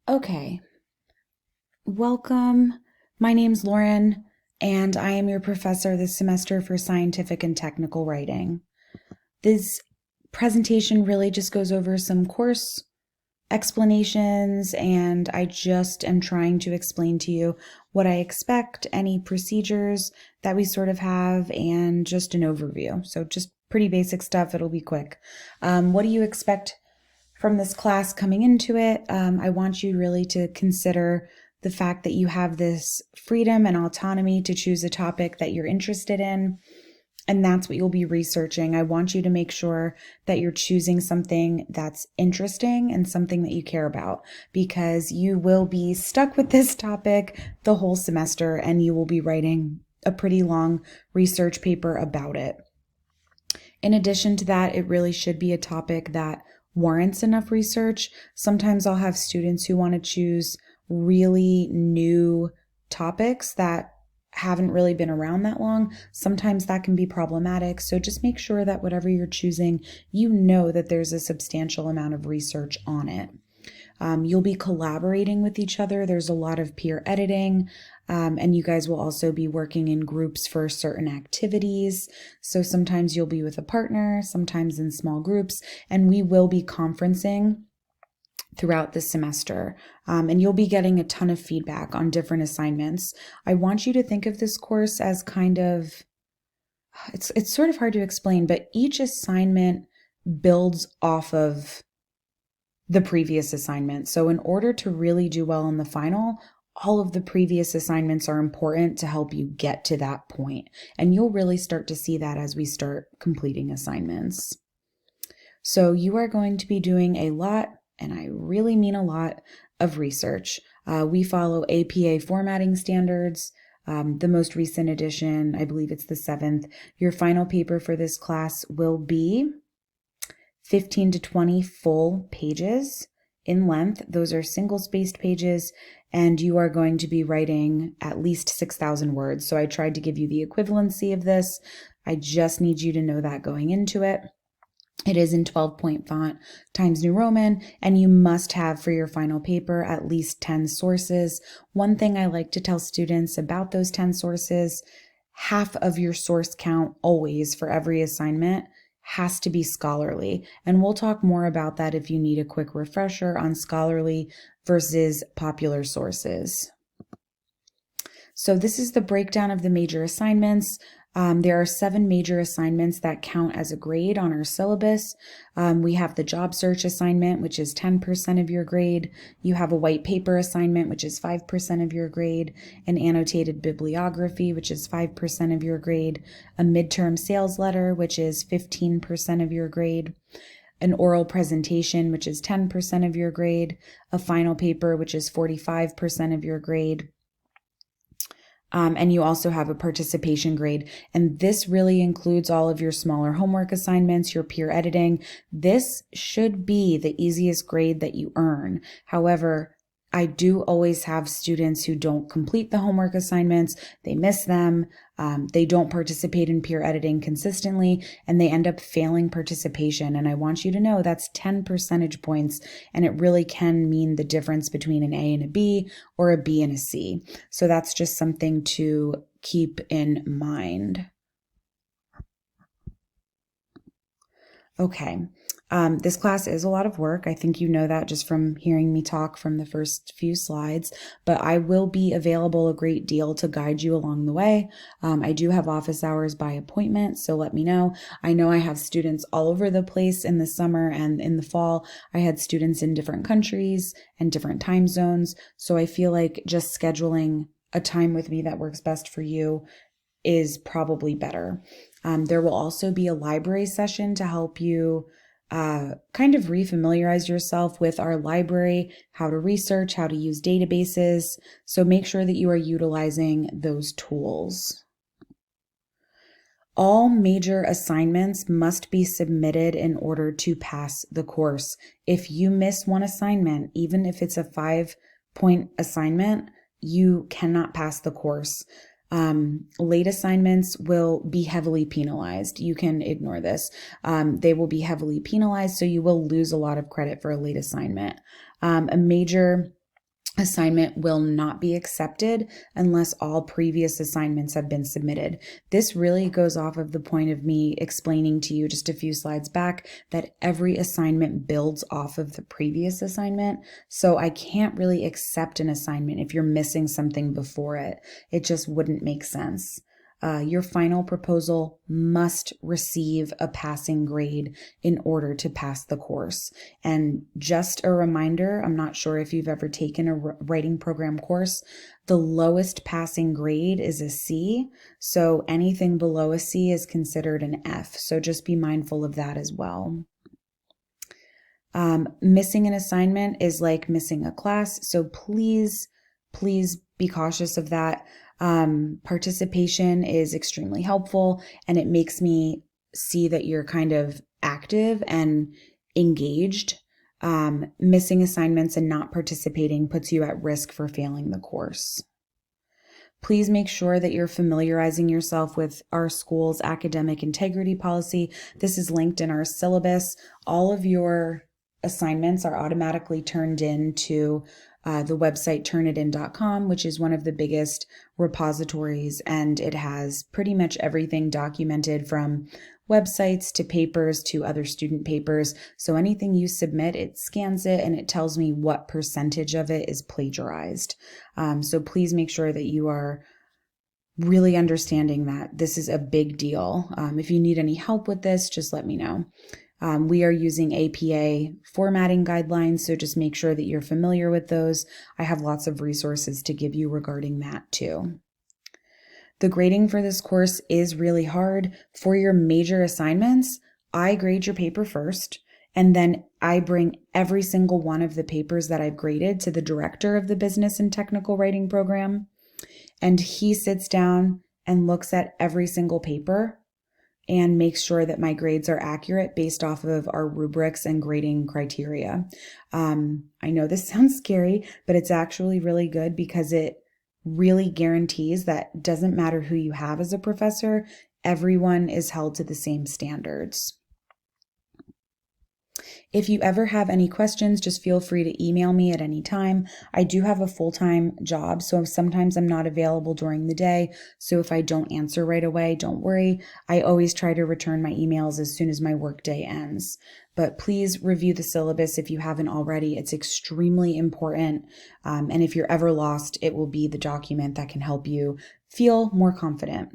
Okay, welcome. My name's Lauren, and I am your professor this semester for scientific and technical writing. This presentation really just goes over some course explanations, and I just am trying to explain to you what I expect, any procedures that we sort of have, and just an overview. So just pretty basic stuff. It'll be quick. What do you expect from this class coming into it? I want you really to consider the fact that you have this freedom and autonomy to choose a topic that you're interested in, and that's what you'll be researching. I want you to make sure that you're choosing something that's interesting and something that you care about, because you will be stuck with this topic the whole semester and you will be writing a pretty long research paper about it. In addition to that, it really should be a topic that warrants enough research. Sometimes I'll have students who want to choose really new topics that haven't really been around that long. Sometimes that can be problematic. So just make sure that whatever you're choosing, you know that there's a substantial amount of research on it. You'll be collaborating with each other. There's a lot of peer editing, and you guys will also be working in groups for certain activities. So sometimes you'll be with a partner, sometimes in small groups, and we will be conferencing throughout the semester, and you'll be getting a ton of feedback on different assignments. I want you to think of this course as kind of, it's sort of hard to explain, but each assignment builds off of the previous assignment. So in order to really do well in the final, all of the previous assignments are important to help you get to that point. And you'll really start to see that as we start completing assignments. So you are going to be doing a lot, and I really mean a lot, of research. We follow APA formatting standards. The most recent edition, I believe it's the 7th. Your final paper for this class will be 15 to 20 full pages in length. Those are single-spaced pages, and you are going to be writing at least 6,000 words. So I tried to give you the equivalency of this. I just need you to know that going into it. It is in 12-point font Times New Roman, and you must have for your final paper at least 10 sources. One thing I like to tell students about those 10 sources, half of your source count always for every assignment has to be scholarly. And we'll talk more about that if you need a quick refresher on scholarly versus popular sources. So this is the breakdown of the major assignments. There are 7 major assignments that count as a grade on our syllabus. We have the job search assignment, which is 10% of your grade. You have a white paper assignment, which is 5% of your grade, an annotated bibliography, which is 5% of your grade, a midterm sales letter, which is 15% of your grade, an oral presentation, which is 10% of your grade, a final paper, which is 45% of your grade. And you also have a participation grade. And this really includes all of your smaller homework assignments, your peer editing. This should be the easiest grade that you earn. However, I do always have students who don't complete the homework assignments, they miss them, they don't participate in peer editing consistently, and they end up failing participation. And I want you to know that's 10 percentage points, and it really can mean the difference between an A and a B or a B and a C. So that's just something to keep in mind. Okay. This class is a lot of work. I think you know that just from hearing me talk from the first few slides, but I will be available a great deal to guide you along the way. I do have office hours by appointment, so let me know. I know I have students all over the place in the summer, and in the fall, I had students in different countries and different time zones. So I feel like just scheduling a time with me that works best for you is probably better. There will also be a library session to help you kind of refamiliarize yourself with our library, how to research, how to use databases. So make sure that you are utilizing those tools. All major assignments must be submitted in order to pass the course. If you miss one assignment, even if it's a 5-point assignment, you cannot pass the course. Late assignments will be heavily penalized. You can ignore this. They will be heavily penalized, so you will lose a lot of credit for a late assignment. A major assignment will not be accepted unless all previous assignments have been submitted. This really goes off of the point of me explaining to you just a few slides back that every assignment builds off of the previous assignment. So I can't really accept an assignment if you're missing something before it. It just wouldn't make sense. Your final proposal must receive a passing grade in order to pass the course. And just a reminder, I'm not sure if you've ever taken a writing program course, the lowest passing grade is a C. So anything below a C is considered an F. So just be mindful of that as well. Missing an assignment is like missing a class. So please be cautious of that. Participation is extremely helpful, and it makes me see that you're kind of active and engaged. Missing assignments and not participating puts you at risk for failing the course. Please make sure that you're familiarizing yourself with our school's academic integrity policy. This is linked in our syllabus. All of your assignments are automatically turned into the website turnitin.com, which is one of the biggest repositories, and it has pretty much everything documented from websites to papers to other student papers. So anything you submit, it scans it and it tells me what percentage of it is plagiarized. So please make sure that you are really understanding that this is a big deal. If you need any help with this, just let me know. We are using APA formatting guidelines, so just make sure that you're familiar with those. I have lots of resources to give you regarding that too. The grading for this course is really hard. For your major assignments, I grade your paper first, and then I bring every single one of the papers that I've graded to the director of the business and technical writing program, and he sits down and looks at every single paper and makes sure that my grades are accurate based off of our rubrics and grading criteria. I know this sounds scary, but it's actually really good because it really guarantees that doesn't matter who you have as a professor, everyone is held to the same standards. If you ever have any questions, just feel free to email me at any time. I do have a full-time job, so sometimes I'm not available during the day. So if I don't answer right away, don't worry. I always try to return my emails as soon as my workday ends. But please review the syllabus if you haven't already. It's extremely important. And if you're ever lost, it will be the document that can help you feel more confident.